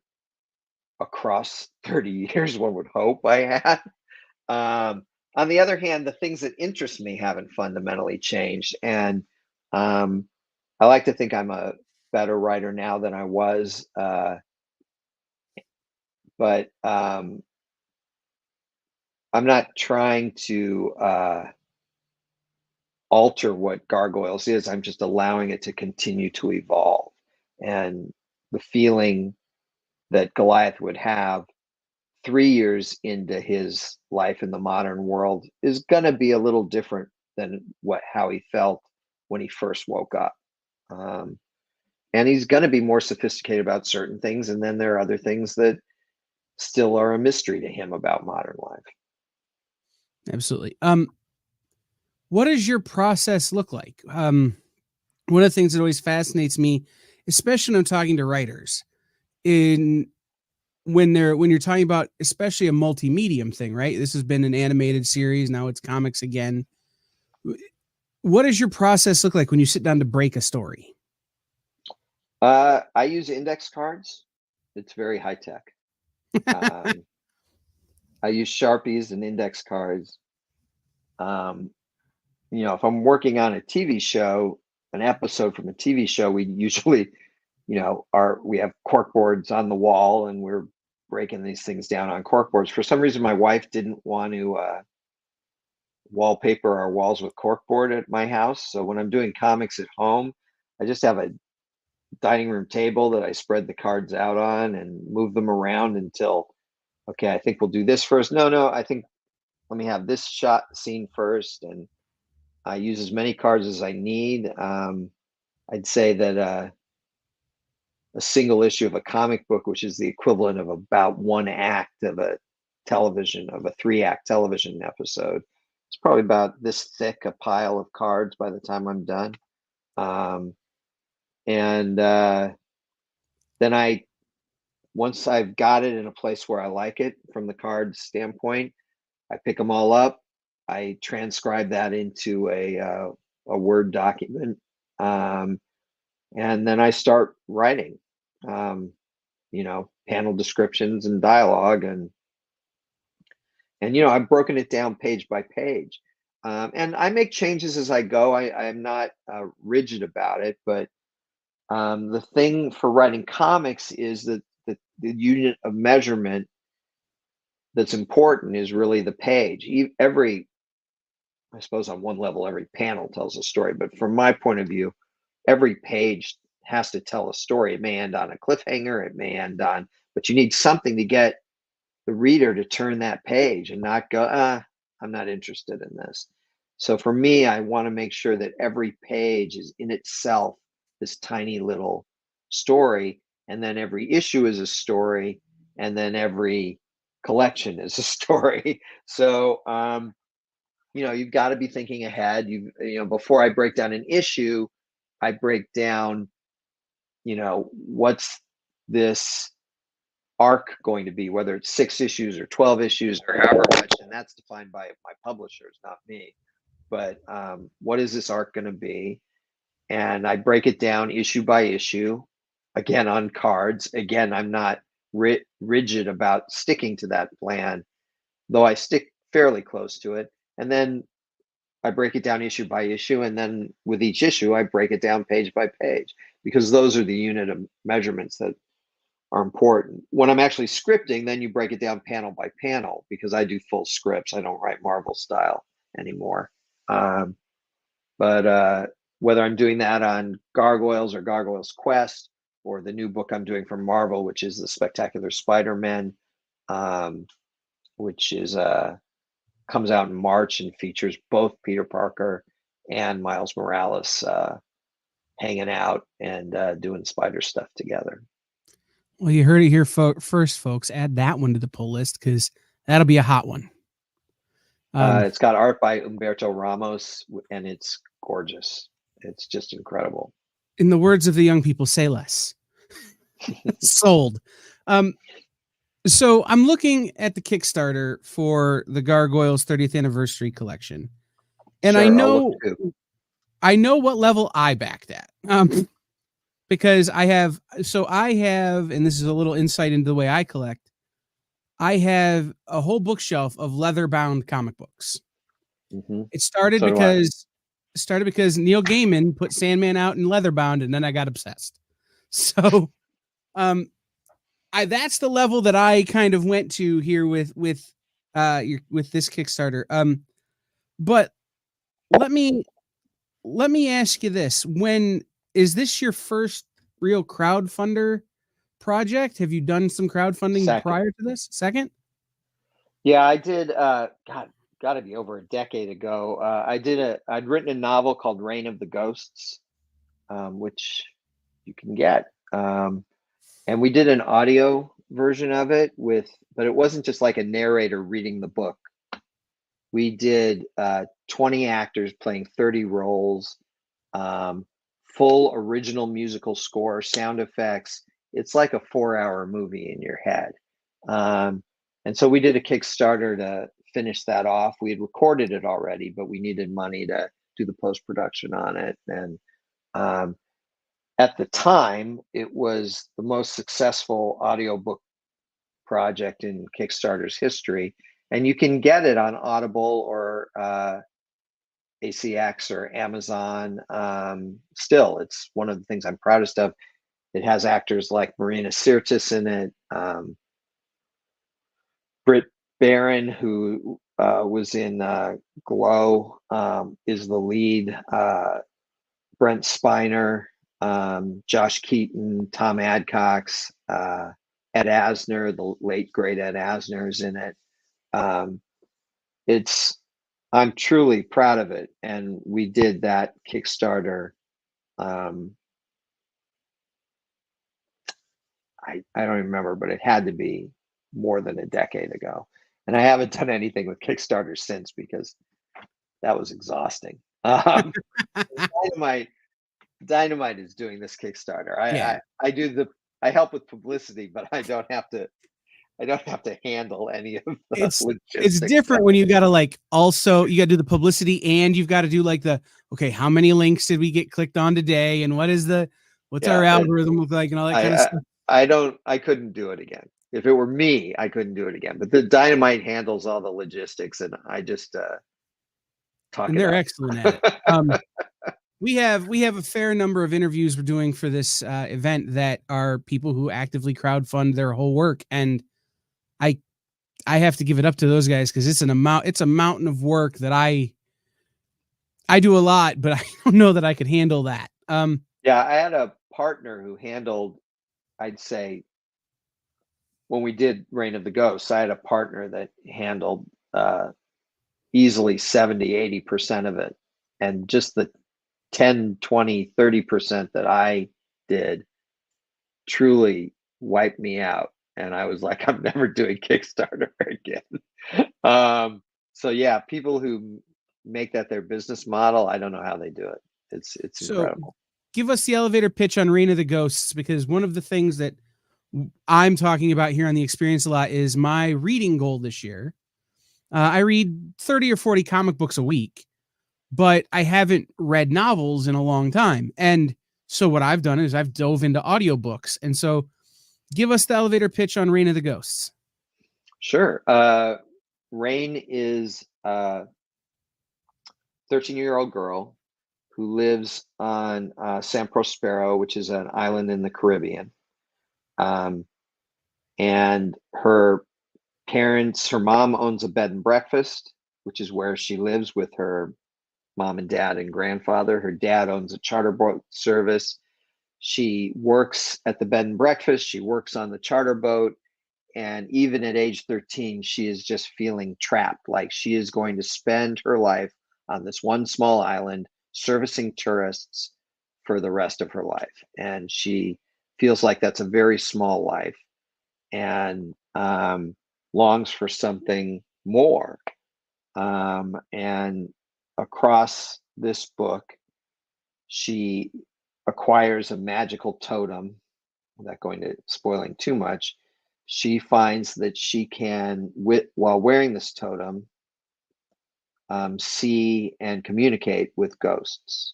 across 30 years, one would hope I had. On the other hand, the things that interest me haven't fundamentally changed. And I like to think I'm a better writer now than I was. But I'm not trying to alter what Gargoyles is. I'm just allowing it to continue to evolve. And the feeling that Goliath would have 3 years into his life in the modern world is going to be a little different than how he felt when he first woke up. And he's going to be more sophisticated about certain things. And then there are other things that still are a mystery to him about modern life. Absolutely. What does your process look like? One of the things that always fascinates me, especially when I'm talking to writers, when you're talking about especially a multi-medium thing, right? This has been an animated series, now it's comics again. What does your process look like when you sit down to break a story? I use index cards. It's very high tech. I use Sharpies and index cards. If I'm working on a TV show, an episode from a TV show, we usually, we have cork boards on the wall, and we're breaking these things down on cork boards. For some reason, my wife didn't want to wallpaper our walls with corkboard at my house. So when I'm doing comics at home, I just have a dining room table that I spread the cards out on and move them around until, okay, I think we'll do this first. No, I think let me have this shot scene first. And I use as many cards as I need. I'd say that a single issue of a comic book, which is the equivalent of about 1 act of a television, of a 3-act television episode. It's probably about this thick a pile of cards by the time I'm done. And then once I've got it in a place where I like it from the card standpoint, I pick them all up. I transcribe that into a Word document, and then I start writing, panel descriptions and dialogue, and I've broken it down page by page, and I make changes as I go. I'm not rigid about it, but the thing for writing comics is that the unit of measurement that's important is really the page. I suppose on one level, every panel tells a story, but from my point of view, every page has to tell a story. It may end on a cliffhanger, it may end on, but you need something to get the reader to turn that page and not go, I'm not interested in this. So for me, I want to make sure that every page is in itself this tiny little story, and then every issue is a story, and then every collection is a story. So you've got to be thinking ahead. Before I break down an issue, I break down, what's this arc going to be, whether it's 6 issues or 12 issues or however much, and that's defined by my publishers, not me. But what is this arc going to be? And I break it down issue by issue, again on cards. Again, I'm not rigid about sticking to that plan, though I stick fairly close to it. And then I break it down issue by issue, and then with each issue, I break it down page by page, because those are the unit of measurements that are important. When I'm actually scripting, then you break it down panel by panel, because I do full scripts. I don't write Marvel style anymore. But whether I'm doing that on Gargoyles or Gargoyles Quest, or the new book I'm doing for Marvel, which is the Spectacular Spider-Man, which is comes out in March and features both Peter Parker and Miles Morales hanging out and doing spider stuff together. Well, you heard it here first, folks. Add that one to the pull list, because that'll be a hot one. It's got art by Humberto Ramos, and it's gorgeous. It's just incredible. In the words of the young people, say less. Sold. So I'm looking at the Kickstarter for the Gargoyles 30th anniversary collection, and Sure, I know what level I backed at. Because I have, and this is a little insight into the way I collect. I have a whole bookshelf of leather-bound comic books. Mm-hmm. It started because Neil Gaiman put Sandman out in leather-bound, and then I got obsessed. So, that's the level that I kind of went to here with this Kickstarter. But let me ask you this: is this your first real crowdfunder project? Have you done some crowdfunding prior to this? Second? Yeah, I did. Got to be over a decade ago. I'd written a novel called Reign of the Ghosts, which you can get. And we did an audio version of it but it wasn't just like a narrator reading the book. We did 20 actors playing 30 roles, full original musical score, sound effects. It's like a 4-hour movie in your head. And so we did a Kickstarter to finish that off. We had recorded it already, but we needed money to do the post-production on it. And at the time, it was the most successful audiobook project in Kickstarter's history. And you can get it on Audible or ACX or Amazon. Still, it's one of the things I'm proudest of. It has actors like Marina Sirtis in it. Britt Barron, who was in Glow, is the lead. Brent Spiner, Josh Keaton, Tom Adcox, Ed Asner, the late great Ed Asner is in it. I'm truly proud of it, and we did that Kickstarter. I don't remember, but it had to be more than a decade ago. And I haven't done anything with Kickstarter since because that was exhausting. Dynamite, Dynamite is doing this Kickstarter. Yeah. I do I help with publicity, but I don't have to handle any of the It's logistics stuff. different when you gotta like also you gotta do the publicity and you've got to do like the okay, how many links did we get clicked on today and what's our Yeah, algorithm look like and all that kind of stuff. I couldn't do it again. If it were me, I couldn't do it again. But the Dynamite handles all the logistics, and I just talk And it they're up. excellent at it. We have a fair number of interviews we're doing for this event that are people who actively crowdfund their whole work, and I I have to give it up to those guys because it's a mountain of work that I do a lot, but I don't know that I could handle that. Yeah, I had a partner who handled, I'd say, when we did Reign of the Ghosts, I had a partner that handled easily 70-80% of it. And just the 10, 20, 30% that I did truly wiped me out. And I was like, I'm never doing Kickstarter again. So yeah, people who make that their business model, I don't know how they do it. It's So incredible. give us the elevator pitch on Reign of the Ghosts, because one of the things that I'm talking about here on the experience a lot is my reading goal this year. I read 30 or 40 comic books a week, but I haven't read novels in a long time. And so what I've done is I've dove into audiobooks. And so give us the elevator pitch on Reign of the Ghosts. Sure. Rain is a 13-year-old girl who lives on San Prospero, which is an island in the Caribbean. And her mom owns a bed and breakfast, which is where she lives with her mom and dad and grandfather. Her dad owns a charter boat service. She works at the bed and breakfast. She works on the charter boat. And even at age 13, she is just feeling trapped. Like she is going to spend her life on this one small island servicing tourists for the rest of her life. And she feels like that's a very small life and longs for something more. And across this book, she acquires a magical totem. Without going to spoiling too much, she finds that she can, while wearing this totem, see and communicate with ghosts,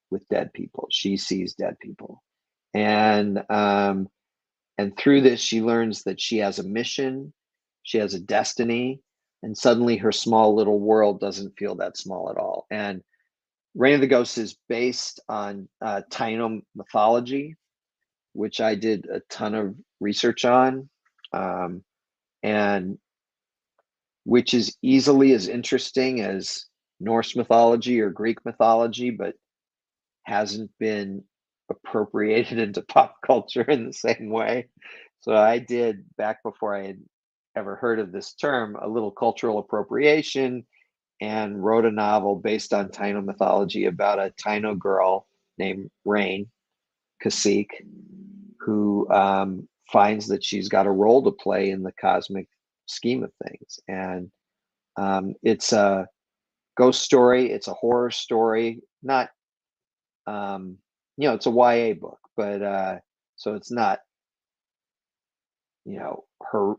with dead people. She sees dead people, and through this, she learns that she has a mission, she has a destiny, and suddenly her small little world doesn't feel that small at all. And Reign of the Ghosts is based on Taino mythology, which I did a ton of research on, and which is easily as interesting as Norse mythology or Greek mythology, but hasn't been appropriated into pop culture in the same way. So I did, back before I had ever heard of this term, a little cultural appropriation and wrote a novel based on Taino mythology about a Taino girl named Rain Kasich, who finds that she's got a role to play in the cosmic scheme of things. And it's a ghost story, it's a horror story, not, it's a YA book, but so it's not, her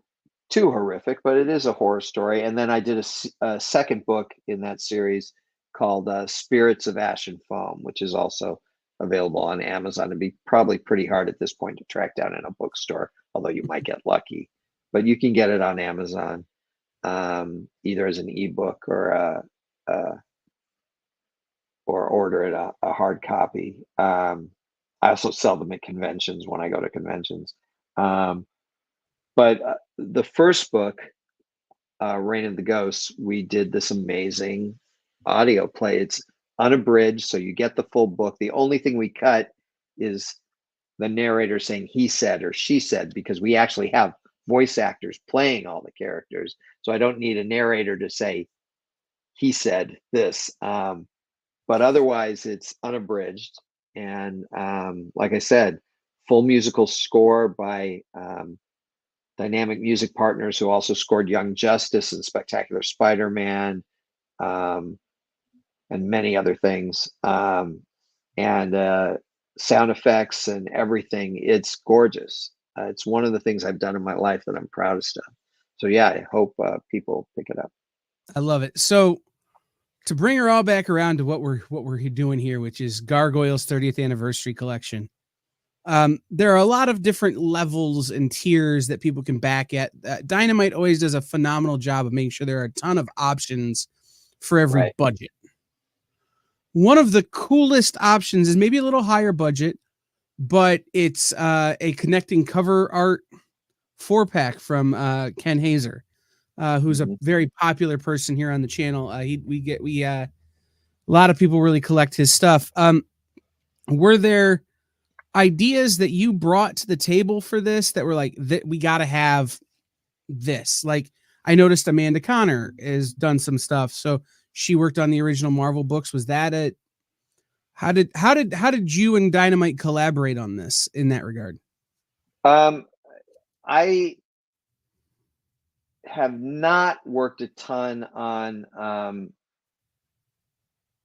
too horrific, but it is a horror story. And then I did a second book in that series called Spirits of Ash and Foam, which is also available on Amazon. It'd be probably pretty hard at this point to track down in a bookstore, although you might get lucky. But you can get it on Amazon, either as an ebook or order it a hard copy. I also sell them at conventions when I go to conventions. But the first book, Reign of the Ghosts, we did this amazing audio play. It's unabridged, so you get the full book. The only thing we cut is the narrator saying he said or she said, because we actually have voice actors playing all the characters. So I don't need a narrator to say he said this. But otherwise, it's unabridged. And like I said, full musical score by dynamic music partners who also scored Young Justice and Spectacular Spider-Man, and many other things. And sound effects and everything. It's gorgeous. It's one of the things I've done in my life that I'm proudest of. So yeah, I hope people pick it up. I love it. So to bring her all back around to what we're doing here, which is Gargoyles 30th anniversary collection. There are a lot of different levels and tiers that people can back at. Dynamite always does a phenomenal job of making sure there are a ton of options for every Right. budget. One of the coolest options is maybe a little higher budget, but it's a connecting cover art 4-pack from Ken Hazer, who's a very popular person here on the channel. A lot of people really collect his stuff. Were there ideas that you brought to the table for this that were like, that we got to have this? Like, I noticed Amanda Connor has done some stuff, so she worked on the original Marvel books. Was that a how did you and Dynamite collaborate on this in that regard? I have not worked a ton on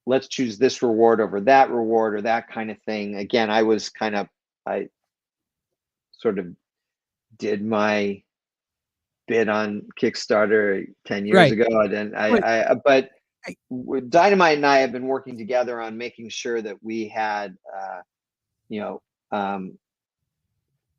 let's choose this reward over that reward or that kind of thing. Again, I sort of did my bid on Kickstarter 10 years Right. ago, and but Dynamite and I have been working together on making sure that we had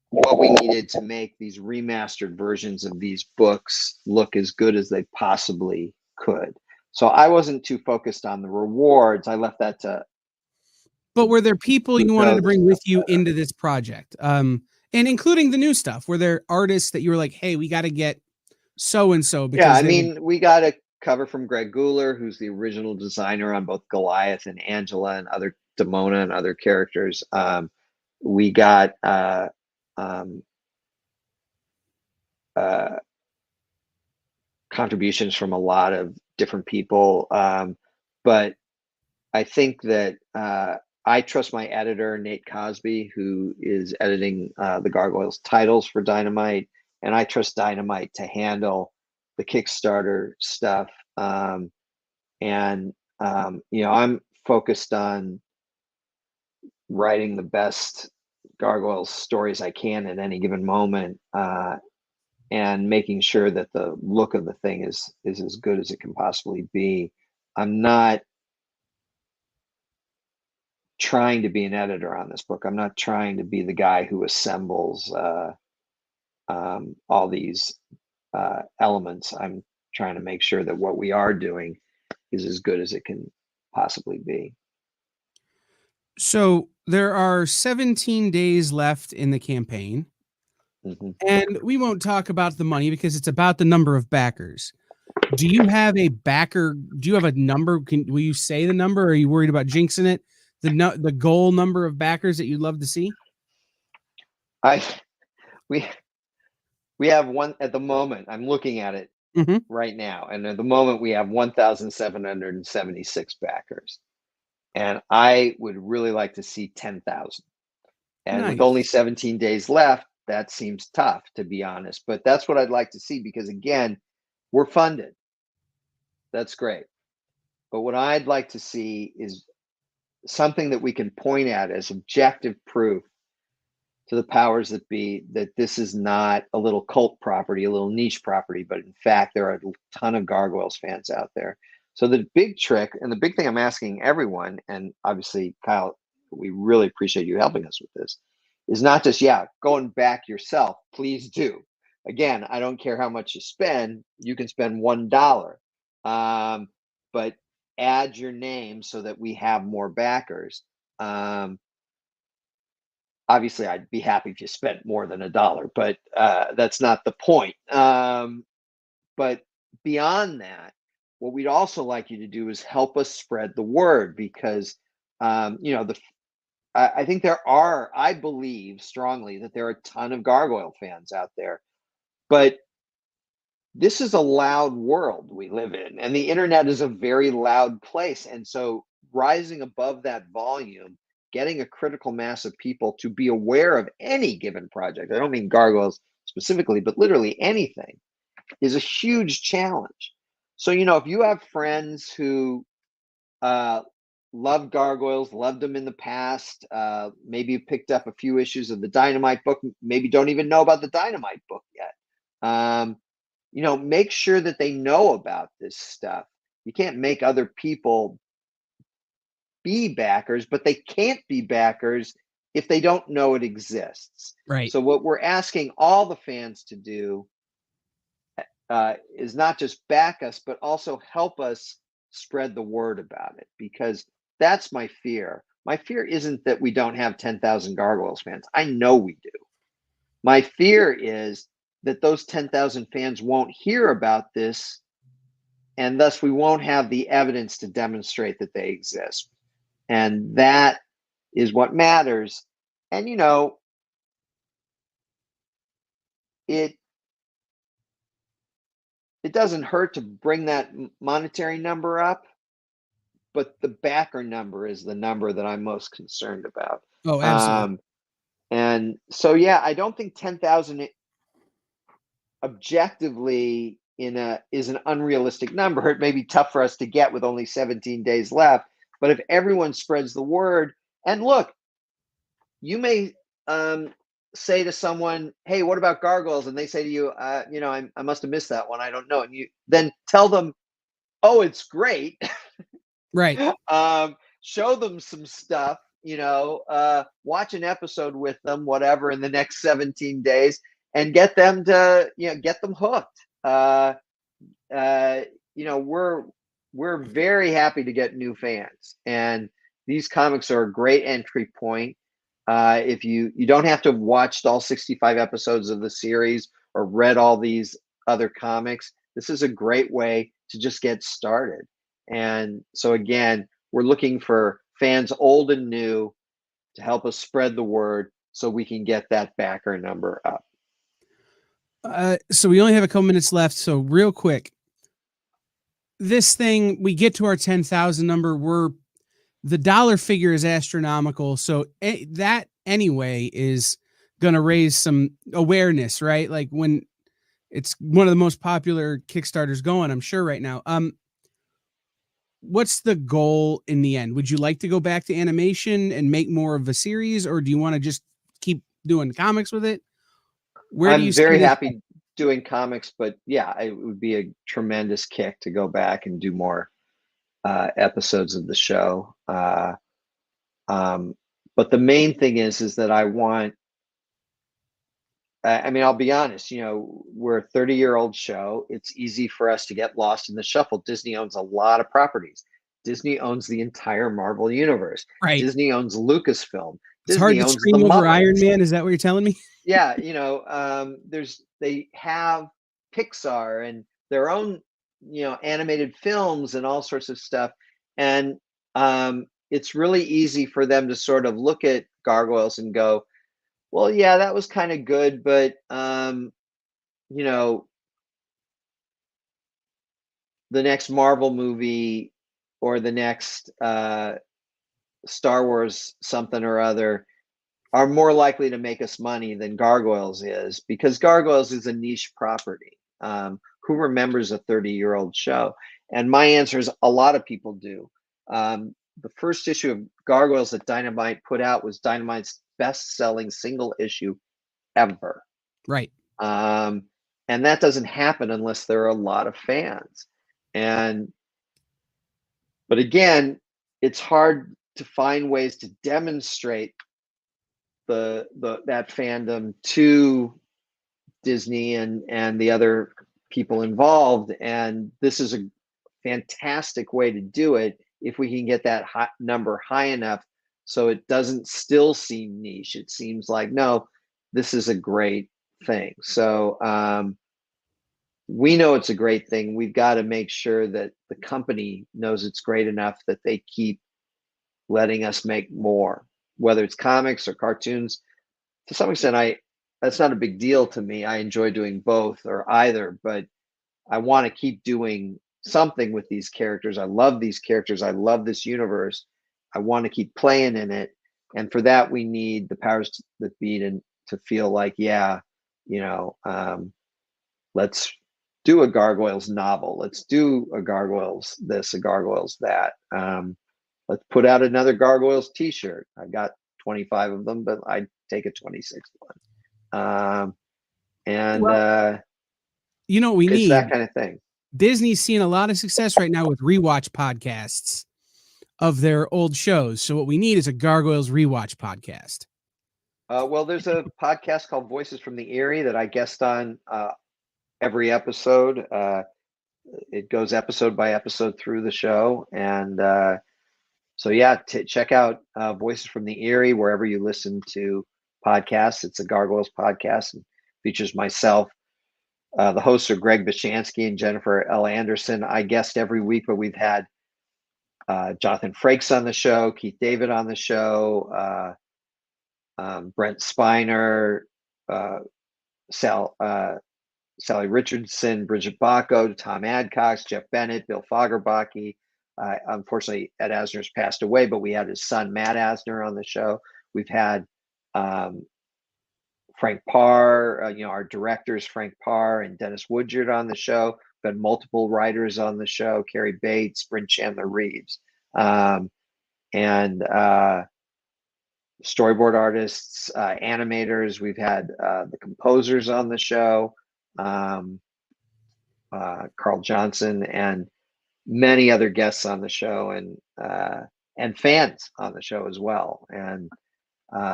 what we needed to make these remastered versions of these books look as good as they possibly could. So I wasn't too focused on the rewards. I left that to. But were there people you wanted to bring with you into this project? And including the new stuff, were there artists that you were like, hey, we got to get so-and-so? Yeah, I mean, we got a cover from Greg Guler, who's the original designer on both Goliath and Angela and other Demona and other characters. We got contributions from a lot of different people. But I think that I trust my editor, Nate Cosby, who is editing the Gargoyles titles for Dynamite. And I trust Dynamite to handle the Kickstarter stuff. I'm focused on writing the best Gargoyles stories I can at any given moment, and making sure that the look of the thing is as good as it can possibly be. I'm not trying to be an editor on this book. I'm not trying to be the guy who assembles all these elements. I'm trying to make sure that what we are doing is as good as it can possibly be. So there are 17 days left in the campaign. And we won't talk about the money because it's about the number of backers. Do you have a backer? Do you have a number? Will you say the number? Or are you worried about jinxing it? The goal number of backers that you'd love to see? We have one at the moment. I'm looking at it right now, and at the moment we have 1,776 backers, and I would really like to see 10,000. And Nice. with only 17 days left, that seems tough, to be honest. But that's what I'd like to see, because again, we're funded. That's great. But what I'd like to see is something that we can point at as objective proof to the powers that be that this is not a little cult property, a little niche property, but in fact, there are a ton of Gargoyles fans out there. So the big trick, and the big thing I'm asking everyone, and obviously, Kyle, we really appreciate you helping us with this, is not just, go and back yourself. Please do. Again, I don't care how much you spend. You can spend $1. But add your name so that we have more backers. Obviously, I'd be happy if you spent more than $1, but that's not the point. But beyond that, what we'd also like you to do is help us spread the word, because I think I believe strongly that there are a ton of Gargoyle fans out there, but this is a loud world we live in, and the internet is a very loud place. And so rising above that volume, getting a critical mass of people to be aware of any given project, I don't mean Gargoyles specifically, but literally anything, is a huge challenge. So, if you have friends who love Gargoyles, loved them in the past, maybe you picked up a few issues of the Dynamite book, maybe don't even know about the Dynamite book yet. Make sure that they know about this stuff. You can't make other people be backers, but they can't be backers if they don't know it exists. Right. So what we're asking all the fans to do is not just back us, but also help us spread the word about it, because that's my fear. My fear isn't that we don't have 10,000 Gargoyles fans. I know we do. My fear is that those 10,000 fans won't hear about this, and thus we won't have the evidence to demonstrate that they exist. And that is what matters. And, it doesn't hurt to bring that monetary number up, but the backer number is the number that I'm most concerned about. Oh, absolutely. And so, yeah, I don't think 10,000 objectively is an unrealistic number. It may be tough for us to get with only 17 days left, but if everyone spreads the word, and look, you may say to someone, "Hey, what about Gargoyles?" And they say to you, I must have missed that one. I don't know." And you then tell them, "Oh, it's great." Right. Show them some stuff, watch an episode with them, whatever, in the next 17 days, and get them to, get them hooked. We're very happy to get new fans, and these comics are a great entry point. If you don't have to have watched all 65 episodes of the series or read all these other comics, this is a great way to just get started. And so again, we're looking for fans old and new to help us spread the word so we can get that backer number up. So we only have a couple minutes left. So real quick, this thing, we get to our 10,000 number. The dollar figure is astronomical. So that anyway is going to raise some awareness, right? Like when it's one of the most popular Kickstarters going, I'm sure right now. What's the goal in the end? Would you like to go back to animation and make more of a series, or do you want to just keep doing comics with it? Where do you I'm see very this? happy doing comics, but yeah, it would be a tremendous kick to go back and do more episodes of the show. But the main thing is that I want, I'll be honest, we're a 30-year-old show. It's easy for us to get lost in the shuffle. Disney owns a lot of properties. Disney owns the entire Marvel universe. Right. Disney owns Lucasfilm. It's Disney hard to owns the scream over Muppets. Iron Man. Is that what you're telling me? Yeah, they have Pixar and their own, animated films and all sorts of stuff. And it's really easy for them to sort of look at Gargoyles and go, well, yeah, that was kind of good, but the next Marvel movie or the next Star Wars something or other are more likely to make us money than Gargoyles is, because Gargoyles is a niche property. Who remembers a 30-year-old show? And my answer is a lot of people do. The first issue of Gargoyles that Dynamite put out was Dynamite's best-selling single issue ever. Right. And that doesn't happen unless there are a lot of fans. But again, it's hard to find ways to demonstrate that fandom to Disney and the other people involved. And this is a fantastic way to do it if we can get that number high enough so it doesn't still seem niche. It seems like, no, this is a great thing. So we know it's a great thing. We've got to make sure that the company knows it's great enough that they keep letting us make more, whether it's comics or cartoons. To some extent, that's not a big deal to me. I enjoy doing both or either, but I want to keep doing something with these characters. I love these characters. I love this universe. I want to keep playing in it. And for that, we need the powers that be to feel like, yeah, let's do a Gargoyles novel. Let's do a Gargoyles this, a Gargoyles that. Let's put out another Gargoyles t-shirt. I've got 25 of them, but I'd take a 26th one. You know what we it's need? that kind of thing. Disney's seeing a lot of success right now with rewatch podcasts of their old shows. So what we need is a Gargoyles rewatch podcast. Well, there's a podcast called Voices from the Eyrie that I guest on every episode. It goes episode by episode through the show. And so, yeah, check out Voices from the Eyrie wherever you listen to podcasts. It's a Gargoyles podcast and features myself. The hosts are Greg Bishansky and Jennifer L. Anderson. I guest every week, but we've had Jonathan Frakes on the show, Keith David on the show, Brent Spiner, Sally Richardson, Bridget Bacco, Tom Adcox, Jeff Bennett, Bill Fagerbacke. Unfortunately, Ed Asner's passed away, but we had his son, Matt Asner, on the show. We've had Frank Parr, our directors, Frank Parr and Dennis Woodyard on the show. We've had multiple writers on the show, Carrie Bates, Bryn Chandler Reeves, and storyboard artists, animators. We've had the composers on the show, Carl Johnson, and many other guests on the show, and fans on the show as well, and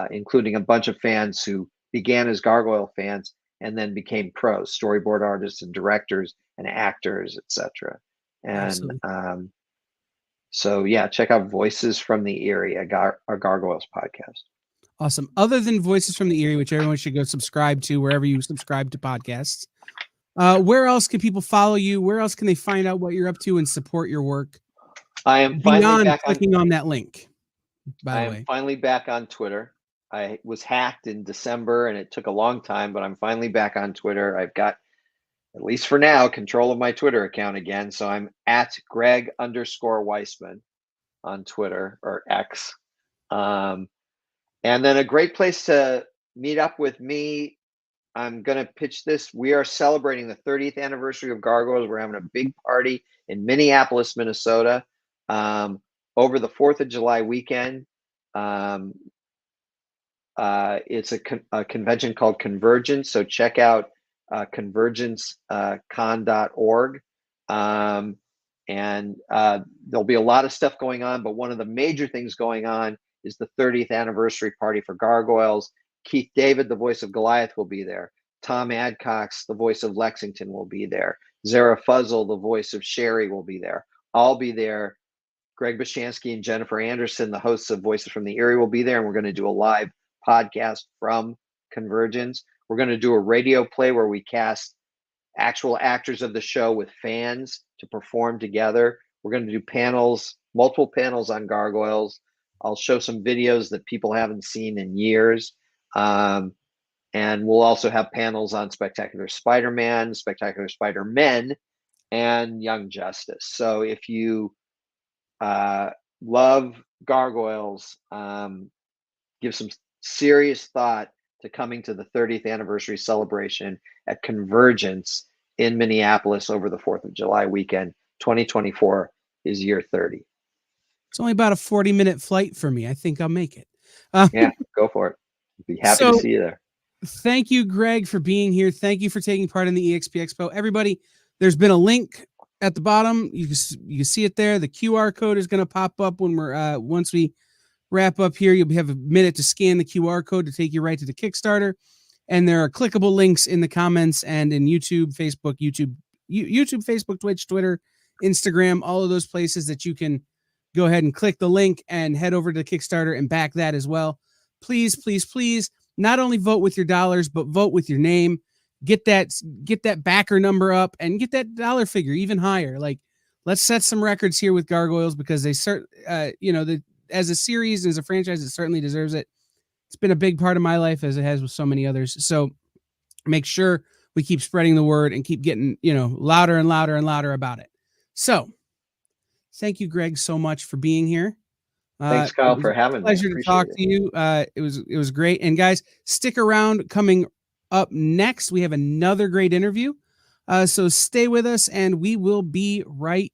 including a bunch of fans who began as Gargoyle fans and then became pros, storyboard artists and directors and actors, etc. And so, yeah, check out Voices from the Eyrie, a Gargoyles podcast. Awesome. Other than Voices from the Eyrie, which everyone should go subscribe to wherever you subscribe to podcasts, where else can people follow you? Where else can they find out what you're up to and support your work? I am finally back clicking on that link. I am finally back on Twitter. I was hacked in December and it took a long time, but I'm finally back on Twitter. I've got, at least for now, control of my Twitter account again. So I'm at Greg_Weisman on Twitter, or X. And then a great place to meet up with me, I'm going to pitch this. We are celebrating the 30th anniversary of Gargoyles. We're having a big party in Minneapolis, Minnesota, over the 4th of July weekend. It's a convention called Convergence. So check out convergencecon.org. And there'll be a lot of stuff going on, but one of the major things going on is the 30th anniversary party for Gargoyles. Keith David, the voice of Goliath, will be there. Tom Adcox, the voice of Lexington, will be there. Zara Fuzzle, the voice of Sherry, will be there. I'll be there. Greg Bishansky and Jennifer Anderson, the hosts of Voices from the Eyrie, will be there, and we're going to do a live podcast from Convergence. We're going to do a radio play where we cast actual actors of the show with fans to perform together. We're going to do panels, multiple panels on Gargoyles. I'll show some videos that people haven't seen in years. And we'll also have panels on Spectacular Spider-Man, Spectacular Spider-Men, and Young Justice. So if you love Gargoyles, give some serious thought to coming to the 30th anniversary celebration at Convergence in Minneapolis over the 4th of July weekend. 2024 is year 30. It's only about a 40-minute flight for me. I think I'll make it. Yeah, go for it. Be happy to see you there. Thank you, Greg, for being here. Thank you for taking part in the EXP Expo. Everybody, there's been a link at the bottom. You can see it there. The QR code is going to pop up when we're once we wrap up here. You'll have a minute to scan the QR code to take you right to the Kickstarter. And there are clickable links in the comments and in YouTube, Facebook, Facebook, Twitch, Twitter, Instagram, all of those places that you can go ahead and click the link and head over to the Kickstarter and back that as well. Please, please, please, not only vote with your dollars, but vote with your name. Get that backer number up and get that dollar figure even higher. Like, let's set some records here with Gargoyles, because they as a series, as a franchise, it certainly deserves it. It's been a big part of my life, as it has with so many others. So make sure we keep spreading the word and keep getting, louder and louder and louder about it. So thank you, Greg, so much for being here. Thanks, Kyle, for having me. Pleasure to talk to you. It was great. And guys, stick around. Coming up next. We have another great interview. So stay with us and we will be right